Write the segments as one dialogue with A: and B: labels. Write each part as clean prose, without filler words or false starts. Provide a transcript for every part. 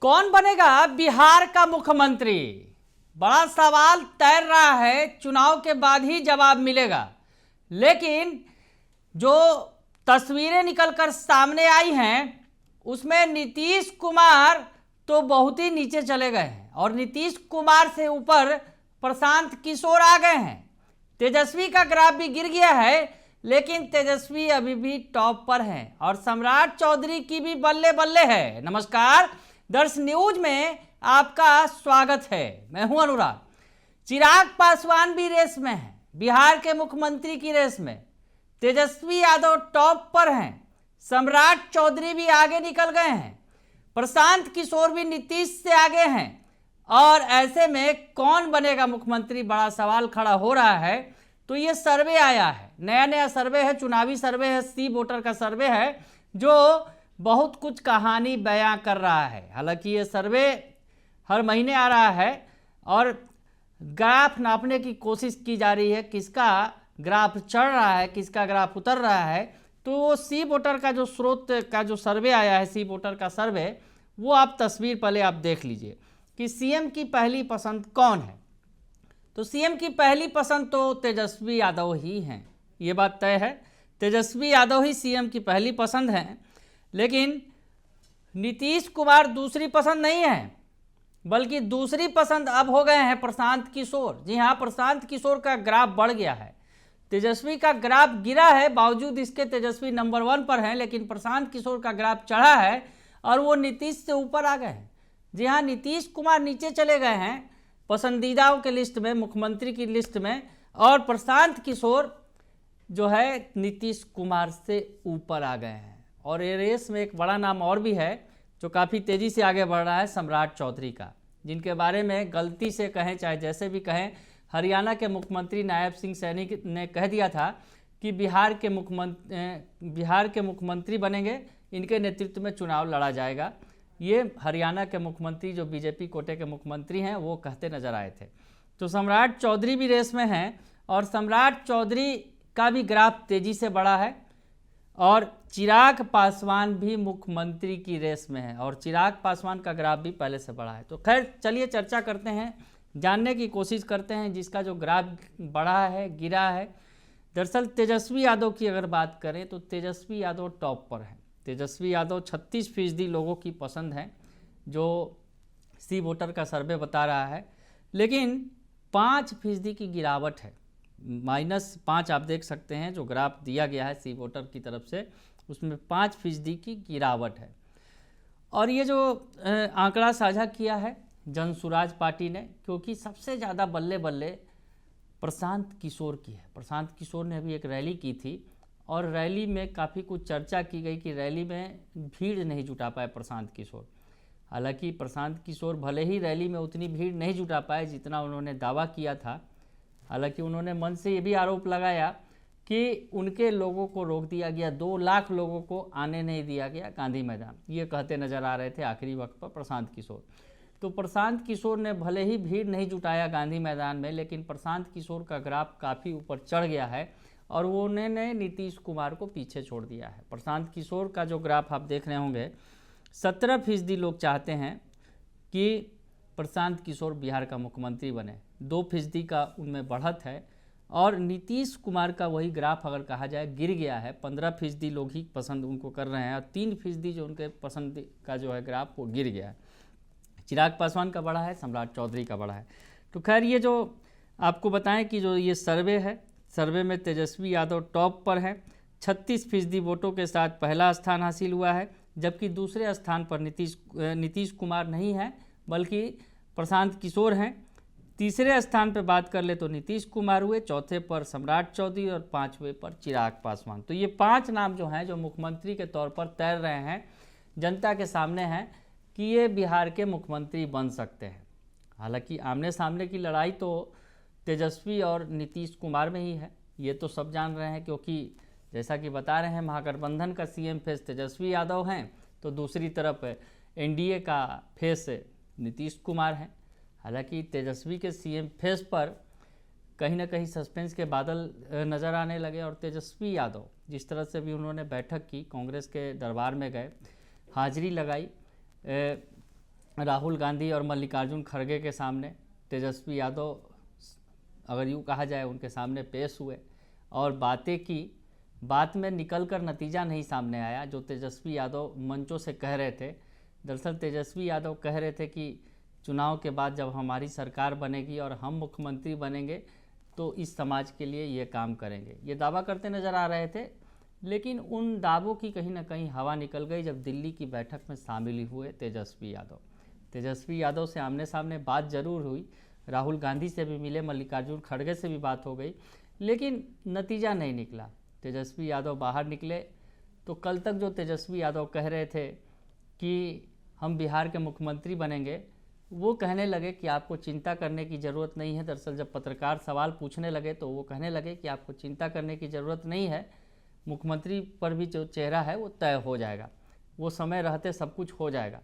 A: कौन बनेगा बिहार का मुख्यमंत्री? बड़ा सवाल तैर रहा है। चुनाव के बाद ही जवाब मिलेगा, लेकिन जो तस्वीरें निकलकर सामने आई हैं उसमें नीतीश कुमार तो बहुत ही नीचे चले गए हैं और नीतीश कुमार से ऊपर प्रशांत किशोर आ गए हैं। तेजस्वी का ग्राफ भी गिर गया है, लेकिन तेजस्वी अभी भी टॉप पर हैं और सम्राट चौधरी की भी बल्ले बल्ले है। नमस्कार, दर्श न्यूज में आपका स्वागत है। मैं हूं अनुराग। चिराग पासवान भी रेस में है, बिहार के मुख्यमंत्री की रेस में। तेजस्वी यादव टॉप पर हैं, सम्राट चौधरी भी आगे निकल गए हैं, प्रशांत किशोर भी नीतीश से आगे हैं। और ऐसे में कौन बनेगा मुख्यमंत्री, बड़ा सवाल खड़ा हो रहा है। तो ये सर्वे आया है, नया नया सर्वे है, चुनावी सर्वे है, सी वोटर का सर्वे है, जो बहुत कुछ कहानी बयां कर रहा है। हालांकि ये सर्वे हर महीने आ रहा है और ग्राफ नापने की कोशिश की जा रही है, किसका ग्राफ चढ़ रहा है, किसका ग्राफ उतर रहा है। तो सी वोटर का जो स्रोत का जो सर्वे आया है, सी वोटर का सर्वे, वो आप तस्वीर पहले आप देख लीजिए कि सीएम की पहली पसंद कौन है। तो सीएम की पहली पसंद तो तेजस्वी यादव ही हैं, ये बात तय है। तेजस्वी यादव ही सीएम की पहली पसंद है, लेकिन नीतीश कुमार दूसरी पसंद नहीं है, बल्कि दूसरी पसंद अब हो गए हैं प्रशांत किशोर। जी हाँ, प्रशांत किशोर का ग्राफ बढ़ गया है। तेजस्वी का ग्राफ गिरा है, बावजूद इसके तेजस्वी नंबर 1 पर हैं, लेकिन प्रशांत किशोर का ग्राफ चढ़ा है और वो नीतीश से ऊपर आ गए हैं। जी हाँ, नीतीश कुमार नीचे चले गए हैं पसंदीदाओं के लिस्ट में, मुख्यमंत्री की लिस्ट में, और प्रशांत किशोर जो है नीतीश कुमार से ऊपर आ गए हैं। और ये रेस में एक बड़ा नाम और भी है जो काफ़ी तेज़ी से आगे बढ़ रहा है, सम्राट चौधरी का, जिनके बारे में गलती से कहें चाहे जैसे भी कहें, हरियाणा के मुख्यमंत्री नायब सिंह सैनी ने कह दिया था कि बिहार के मुख्यमंत्री बनेंगे, इनके नेतृत्व में चुनाव लड़ा जाएगा। ये हरियाणा के मुख्यमंत्री जो बीजेपी कोटे के मुख्यमंत्री हैं वो कहते नजर आए थे। तो सम्राट चौधरी भी रेस में हैं और सम्राट चौधरी का भी ग्राफ तेज़ी से बढ़ा है और चिराग पासवान भी मुख्यमंत्री की रेस में है और चिराग पासवान का ग्राफ भी पहले से बढ़ा है। तो खैर चलिए चर्चा करते हैं, जानने की कोशिश करते हैं जिसका जो ग्राफ बढ़ा है, गिरा है। दरअसल तेजस्वी यादव की अगर बात करें तो तेजस्वी यादव टॉप पर है। तेजस्वी यादव 36% लोगों की पसंद है, जो सी वोटर का सर्वे बता रहा है, लेकिन 5% की गिरावट है। -5 आप देख सकते हैं जो ग्राफ दिया गया है सी वोटर की तरफ से, उसमें 5% की गिरावट है। और ये जो आंकड़ा साझा किया है जनसुराज पार्टी ने, क्योंकि सबसे ज़्यादा बल्ले बल्ले प्रशांत किशोर की है। प्रशांत किशोर ने अभी एक रैली की थी और रैली में काफ़ी कुछ चर्चा की गई कि रैली में भीड़ नहीं जुटा पाए प्रशांत किशोर। हालांकि प्रशांत किशोर भले ही रैली में उतनी भीड़ नहीं जुटा पाए जितना उन्होंने दावा किया था। हालांकि उन्होंने मन से ये भी आरोप लगाया कि उनके लोगों को रोक दिया गया, 2 लाख लोगों को आने नहीं दिया गया गांधी मैदान, ये कहते नज़र आ रहे थे आखिरी वक्त पर प्रशांत किशोर। तो प्रशांत किशोर ने भले ही भीड़ नहीं जुटाया गांधी मैदान में, लेकिन प्रशांत किशोर का ग्राफ काफ़ी ऊपर चढ़ गया है और वो उन्होंने नीतीश कुमार को पीछे छोड़ दिया है। प्रशांत किशोर का जो ग्राफ आप देख रहे होंगे, 17% लोग चाहते हैं कि प्रशांत किशोर बिहार का मुख्यमंत्री बने, 2% का उनमें बढ़त है। और नीतीश कुमार का वही ग्राफ अगर कहा जाए गिर गया है, 15% लोग ही पसंद उनको कर रहे हैं और 3% जो उनके पसंद का जो है ग्राफ वो गिर गया है। चिराग पासवान का बढ़ा है, सम्राट चौधरी का बढ़ा है। तो खैर ये जो आपको बताएं कि जो ये सर्वे है, सर्वे में तेजस्वी यादव टॉप पर है, 36% वोटों के साथ पहला स्थान हासिल हुआ है, जबकि दूसरे स्थान पर नीतीश कुमार नहीं है बल्कि प्रशांत किशोर हैं। तीसरे स्थान पर बात कर ले तो नीतीश कुमार हुए, चौथे पर सम्राट चौधरी और 5वें पर चिराग पासवान। तो ये 5 नाम जो हैं जो मुख्यमंत्री के तौर पर तैर रहे हैं, जनता के सामने हैं कि ये बिहार के मुख्यमंत्री बन सकते हैं। हालांकि आमने सामने की लड़ाई तो तेजस्वी और नीतीश कुमार में ही है, ये तो सब जान रहे हैं, क्योंकि जैसा कि बता रहे हैं महागठबंधन का सीएम फेस तेजस्वी यादव हैं, तो दूसरी तरफ एनडीए का फेस नीतीश कुमार हैं। हालांकि तेजस्वी के सीएम फेस पर कहीं ना कहीं सस्पेंस के बादल नज़र आने लगे और तेजस्वी यादव जिस तरह से भी उन्होंने बैठक की, कांग्रेस के दरबार में गए, हाजिरी लगाई, राहुल गांधी और मल्लिकार्जुन खड़गे के सामने तेजस्वी यादव, अगर यूँ कहा जाए, उनके सामने पेश हुए और बातें की। बात में निकल कर नतीजा नहीं सामने आया जो तेजस्वी यादव मंचों से कह रहे थे। दरअसल तेजस्वी यादव कह रहे थे कि चुनाव के बाद जब हमारी सरकार बनेगी और हम मुख्यमंत्री बनेंगे तो इस समाज के लिए ये काम करेंगे, ये दावा करते नज़र आ रहे थे। लेकिन उन दावों की कहीं ना कहीं हवा निकल गई जब दिल्ली की बैठक में शामिल हुए तेजस्वी यादव। तेजस्वी यादव से आमने सामने बात जरूर हुई, राहुल गांधी से भी मिले, मल्लिकार्जुन खड़गे से भी बात हो गई, लेकिन नतीजा नहीं निकला। तेजस्वी यादव बाहर निकले तो कल तक जो तेजस्वी यादव कह रहे थे कि हम बिहार के मुख्यमंत्री बनेंगे, वो कहने लगे कि आपको चिंता करने की ज़रूरत नहीं है। दरअसल जब पत्रकार सवाल पूछने लगे तो वो कहने लगे कि आपको चिंता करने की ज़रूरत नहीं है, मुख्यमंत्री पर भी जो चेहरा है वो तय हो जाएगा, वो समय रहते सब कुछ हो जाएगा।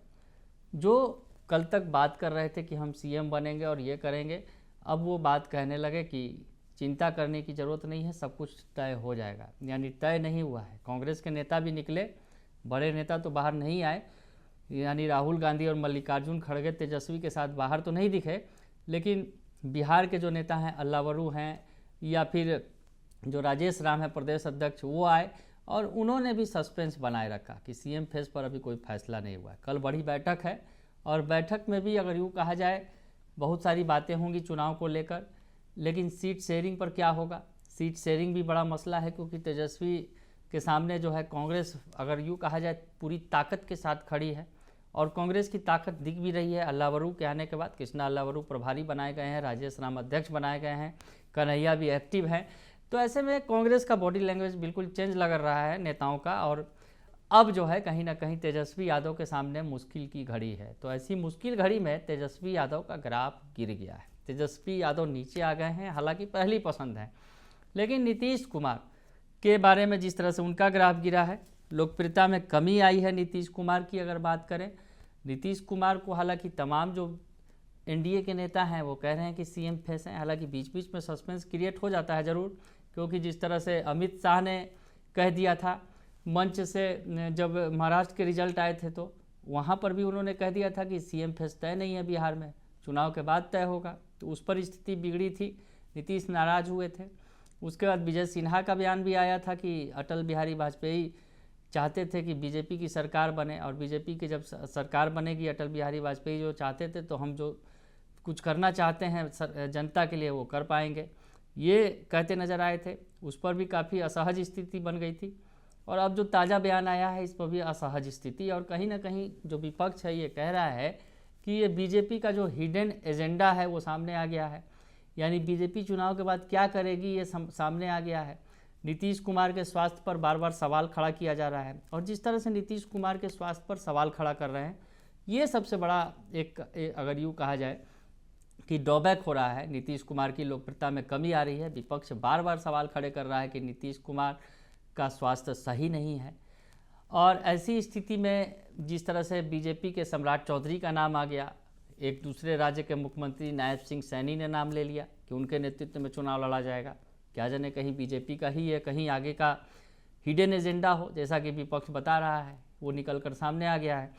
A: जो कल तक बात कर रहे थे कि हम सीएम बनेंगे और ये करेंगे, अब वो बात कहने लगे कि चिंता करने की ज़रूरत नहीं है, सब कुछ तय हो जाएगा। यानी तय नहीं हुआ है। कांग्रेस के नेता भी निकले, बड़े नेता तो बाहर नहीं आए, यानी राहुल गांधी और मल्लिकार्जुन खड़गे तेजस्वी के साथ बाहर तो नहीं दिखे, लेकिन बिहार के जो नेता हैं, अल्लावरू हैं या फिर जो राजेश राम है प्रदेश अध्यक्ष, वो आए और उन्होंने भी सस्पेंस बनाए रखा कि सीएम फेस पर अभी कोई फैसला नहीं हुआ है। कल बड़ी बैठक है और बैठक में भी अगर यूँ कहा जाए बहुत सारी बातें होंगी चुनाव को लेकर, लेकिन सीट शेयरिंग पर क्या होगा, सीट शेयरिंग भी बड़ा मसला है, क्योंकि तेजस्वी के सामने जो है कांग्रेस अगर यूँ कहा जाए पूरी ताकत के साथ खड़ी है और कांग्रेस की ताकत दिख भी रही है। अल्लावरू के आने के बाद कृष्णा अल्लावरू प्रभारी बनाए गए हैं, राजेश राम अध्यक्ष बनाए गए हैं, कन्हैया भी एक्टिव हैं। तो ऐसे में कांग्रेस का बॉडी लैंग्वेज बिल्कुल चेंज लग रहा है नेताओं का, और अब जो है कहीं ना कहीं तेजस्वी यादव के सामने मुश्किल की घड़ी है। तो ऐसी मुश्किल घड़ी में तेजस्वी यादव का ग्राफ गिर गया है, तेजस्वी यादव नीचे आ गए हैं। हालांकि पहली पसंद है, लेकिन नीतीश कुमार के बारे में जिस तरह से उनका ग्राफ गिरा है, लोकप्रियता में कमी आई है नीतीश कुमार की। अगर बात करें नीतीश कुमार को, हालांकि तमाम जो एनडीए के नेता हैं वो कह रहे हैं कि सीएम फेस हैं। हालांकि बीच बीच में सस्पेंस क्रिएट हो जाता है ज़रूर, क्योंकि जिस तरह से अमित शाह ने कह दिया था मंच से, जब महाराष्ट्र के रिजल्ट आए थे तो वहाँ पर भी उन्होंने कह दिया था कि सीएम फेस तय नहीं है बिहार में, चुनाव के बाद तय होगा। तो उस पर स्थिति बिगड़ी थी, नीतीश नाराज़ हुए थे। उसके बाद विजय सिन्हा का बयान भी आया था कि अटल बिहारी वाजपेयी चाहते थे कि बीजेपी की सरकार बने, और बीजेपी की जब सरकार बनेगी, अटल बिहारी वाजपेयी जो चाहते थे, तो हम जो कुछ करना चाहते हैं जनता के लिए वो कर पाएंगे, ये कहते नज़र आए थे। उस पर भी काफ़ी असहज स्थिति बन गई थी, और अब जो ताज़ा बयान आया है इस पर भी असहज स्थिति। और कहीं ना कहीं जो विपक्ष है ये कह रहा है कि ये बीजेपी का जो हिडन एजेंडा है वो सामने आ गया है, यानी बीजेपी चुनाव के बाद क्या करेगी ये सामने आ गया है। नीतीश कुमार के स्वास्थ्य पर बार बार सवाल खड़ा किया जा रहा है, और जिस तरह से नीतीश कुमार के स्वास्थ्य पर सवाल खड़ा कर रहे हैं, ये सबसे बड़ा एक अगर यूँ कहा जाए कि ड्रॉबैक हो रहा है। नीतीश कुमार की लोकप्रियता में कमी आ रही है, विपक्ष बार बार सवाल खड़े कर रहा है कि नीतीश कुमार का स्वास्थ्य सही नहीं है। और ऐसी स्थिति में जिस तरह से बीजेपी के सम्राट चौधरी का नाम आ गया, एक दूसरे राज्य के मुख्यमंत्री नायब सिंह सैनी ने नाम ले लिया कि उनके नेतृत्व में चुनाव लड़ा जाएगा। क्या जाने कहीं बीजेपी का ही है, कहीं आगे का हिडन एजेंडा हो, जैसा कि विपक्ष बता रहा है, वो निकल कर सामने आ गया है।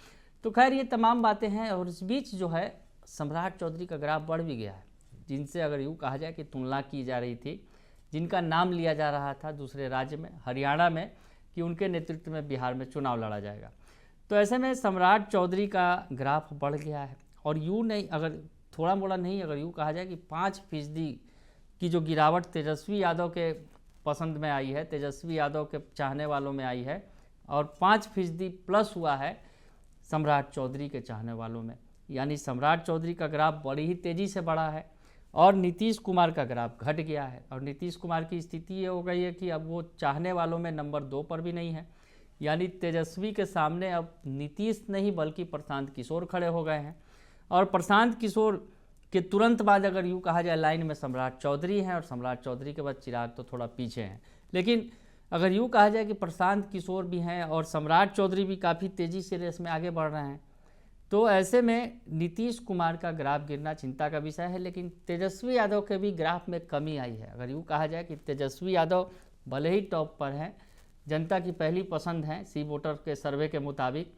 A: तो खैर ये तमाम बातें हैं, और इस बीच जो है सम्राट चौधरी का ग्राफ बढ़ भी गया है, जिनसे अगर यूँ कहा जाए कि तुलना की जा रही थी, जिनका नाम लिया जा रहा था दूसरे राज्य में, हरियाणा में, कि उनके नेतृत्व में बिहार में चुनाव लड़ा जाएगा। तो ऐसे में सम्राट चौधरी का ग्राफ बढ़ गया है। और यूँ नहीं, अगर थोड़ा मोड़ा नहीं, अगर यूँ कहा जाए कि 5% की जो गिरावट तेजस्वी यादव के पसंद में आई है, तेजस्वी यादव के चाहने वालों में आई है, और 5% प्लस हुआ है सम्राट चौधरी के चाहने वालों में। यानी सम्राट चौधरी का ग्राफ बड़ी ही तेज़ी से बढ़ा है, और नीतीश कुमार का ग्राफ घट गया है। और नीतीश कुमार की स्थिति ये हो गई है कि अब वो चाहने वालों में नंबर 2 पर भी नहीं है, यानी तेजस्वी के सामने अब नीतीश नहीं बल्कि प्रशांत किशोर खड़े हो गए हैं। और प्रशांत किशोर के तुरंत बाद अगर यूँ कहा जाए लाइन में सम्राट चौधरी हैं, और सम्राट चौधरी के बाद चिराग तो थोड़ा पीछे हैं। लेकिन अगर यूँ कहा जाए कि प्रशांत किशोर भी हैं और सम्राट चौधरी भी काफ़ी तेज़ी से रेस में आगे बढ़ रहे हैं, तो ऐसे में नीतीश कुमार का ग्राफ गिरना चिंता का विषय है। लेकिन तेजस्वी यादव के भी ग्राफ में कमी आई है। अगर यूँ कहा जाए कि तेजस्वी यादव भले ही टॉप पर हैं, जनता की पहली पसंद हैं सी वोटर के सर्वे के मुताबिक,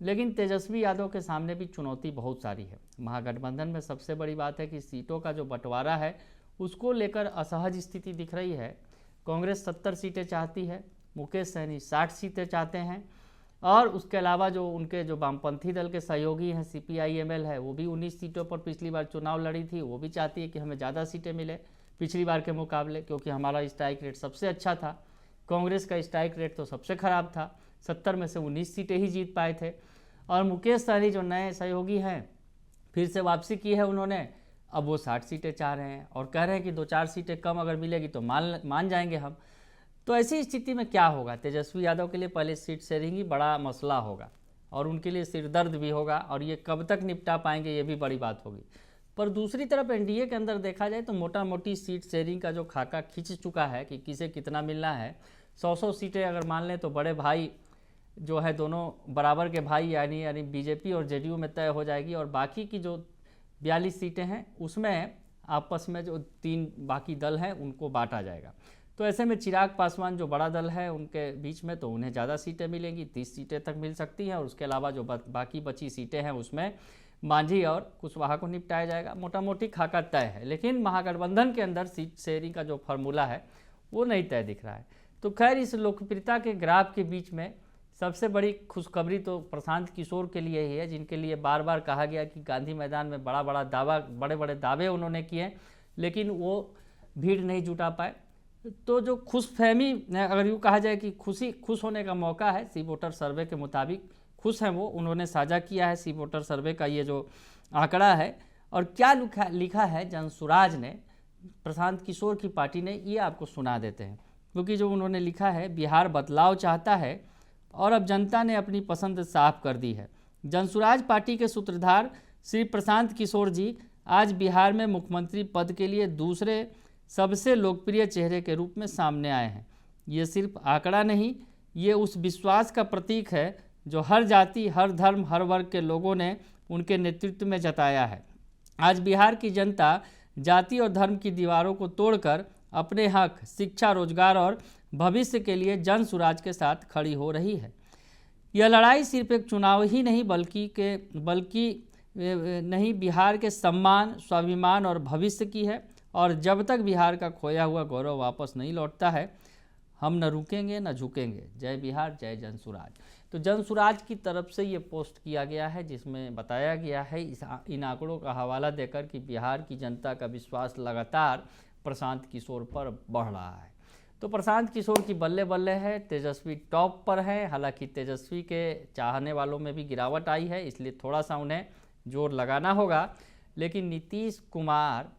A: लेकिन तेजस्वी यादव के सामने भी चुनौती बहुत सारी है। महागठबंधन में सबसे बड़ी बात है कि सीटों का जो बंटवारा है उसको लेकर असहज स्थिति दिख रही है। कांग्रेस 70 सीटें चाहती है, मुकेश सहनी 60 सीटें चाहते हैं, और उसके अलावा जो उनके जो वामपंथी दल के सहयोगी हैं CPI-ML है, वो भी 19 सीटों पर पिछली बार चुनाव लड़ी थी। वो भी चाहती है कि हमें ज़्यादा सीटें मिले पिछली बार के मुकाबले, क्योंकि हमारा स्ट्राइक रेट सबसे अच्छा था। कांग्रेस का स्ट्राइक रेट तो सबसे ख़राब था, 70 में से 19 सीटें ही जीत पाए थे। और मुकेश सहनी जो नए सहयोगी हैं, फिर से वापसी की है उन्होंने, अब वो 60 सीटें चाह रहे हैं और कह रहे हैं कि 2-4 सीटें कम अगर मिलेगी तो मान जाएंगे हम। तो ऐसी स्थिति में क्या होगा? तेजस्वी यादव के लिए पहले सीट शेयरिंग ही बड़ा मसला होगा और उनके लिए सिरदर्द भी होगा, और ये कब तक निपटा पाएंगे ये भी बड़ी बात होगी। पर दूसरी तरफ NDA के अंदर देखा जाए तो मोटा मोटी सीट शेयरिंग का जो खाका खींच चुका है कि किसे कितना मिलना है। 100 सीटें अगर मान लें तो बड़े भाई जो है, दोनों बराबर के भाई यानी BJP और JDU में तय हो जाएगी, और बाकी की जो 42 सीटें हैं उसमें आपस में जो 3 बाकी दल हैं उनको बांटा जाएगा। तो ऐसे में चिराग पासवान जो बड़ा दल है उनके बीच में तो उन्हें ज़्यादा सीटें मिलेंगी, 30 सीटें तक मिल सकती हैं, और उसके अलावा जो बाकी बची सीटें हैं उसमें मांझी और कुशवाहा को निपटाया जाएगा। मोटा मोटी खाका तय है, लेकिन महागठबंधन के अंदर सीट शेयरिंग का जो फार्मूला है वो नहीं तय दिख रहा है। तो खैर, इस लोकप्रियता के ग्राफ के बीच में सबसे बड़ी खुशखबरी तो प्रशांत किशोर के लिए ही है, जिनके लिए बार बार कहा गया कि गांधी मैदान में बड़े बड़े दावे उन्होंने किए, लेकिन वो भीड़ नहीं जुटा पाए। तो जो खुशफहमी, अगर यूँ कहा जाए कि खुश होने का मौका है, सी वोटर सर्वे के मुताबिक खुश हैं वो। उन्होंने साझा किया है सी वोटर सर्वे का ये जो आंकड़ा है, और क्या लिखा है जनसुराज ने, प्रशांत किशोर की पार्टी ने, ये आपको सुना देते हैं। क्योंकि जो उन्होंने लिखा है, बिहार बदलाव चाहता है और अब जनता ने अपनी पसंद साफ कर दी है। जनसुराज पार्टी के सूत्रधार श्री प्रशांत किशोर जी आज बिहार में मुख्यमंत्री पद के लिए दूसरे सबसे लोकप्रिय चेहरे के रूप में सामने आए हैं। ये सिर्फ आंकड़ा नहीं, ये उस विश्वास का प्रतीक है जो हर जाति, हर धर्म, हर वर्ग के लोगों ने उनके नेतृत्व में जताया है। आज बिहार की जनता जाति और धर्म की दीवारों को तोड़कर अपने हक, शिक्षा, रोजगार और भविष्य के लिए जनसुराज के साथ खड़ी हो रही है। यह लड़ाई सिर्फ एक चुनाव ही नहीं बल्कि बिहार के सम्मान, स्वाभिमान और भविष्य की है। और जब तक बिहार का खोया हुआ गौरव वापस नहीं लौटता है, हम न रुकेंगे न झुकेंगे। जय बिहार, जय जनसुराज। तो जनसुराज की तरफ से ये पोस्ट किया गया है, जिसमें बताया गया है इन आंकड़ों का हवाला देकर कि बिहार की जनता का विश्वास लगातार प्रशांत किशोर पर बढ़ रहा है। तो प्रशांत किशोर की बल्ले बल्ले है, तेजस्वी टॉप पर है। हालांकि तेजस्वी के चाहने वालों में भी गिरावट आई है, इसलिए थोड़ा सा उन्हें जोर लगाना होगा। लेकिन नीतीश कुमार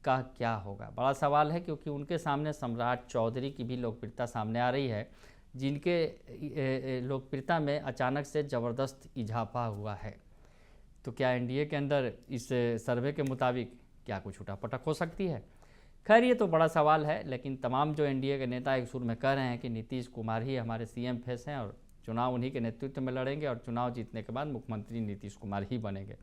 A: का क्या होगा, बड़ा सवाल है, क्योंकि उनके सामने सम्राट चौधरी की भी लोकप्रियता सामने आ रही है, जिनके लोकप्रियता में अचानक से ज़बरदस्त इजाफा हुआ है। तो क्या NDA के अंदर इस सर्वे के मुताबिक क्या कुछ उठापटक हो सकती है? खैर, ये तो बड़ा सवाल है, लेकिन तमाम जो NDA के नेता एक सुर में कह रहे हैं कि नीतीश कुमार ही हमारे CM फेस हैं और चुनाव उन्हीं के नेतृत्व में लड़ेंगे, और चुनाव जीतने के बाद मुख्यमंत्री नीतीश कुमार ही बनेंगे।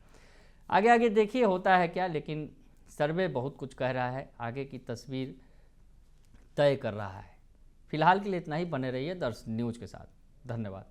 A: आगे देखिए होता है क्या, लेकिन सर्वे बहुत कुछ कह रहा है, आगे की तस्वीर तय कर रहा है। फिलहाल के लिए इतना ही। बने रहिए दर्श न्यूज़ के साथ। धन्यवाद।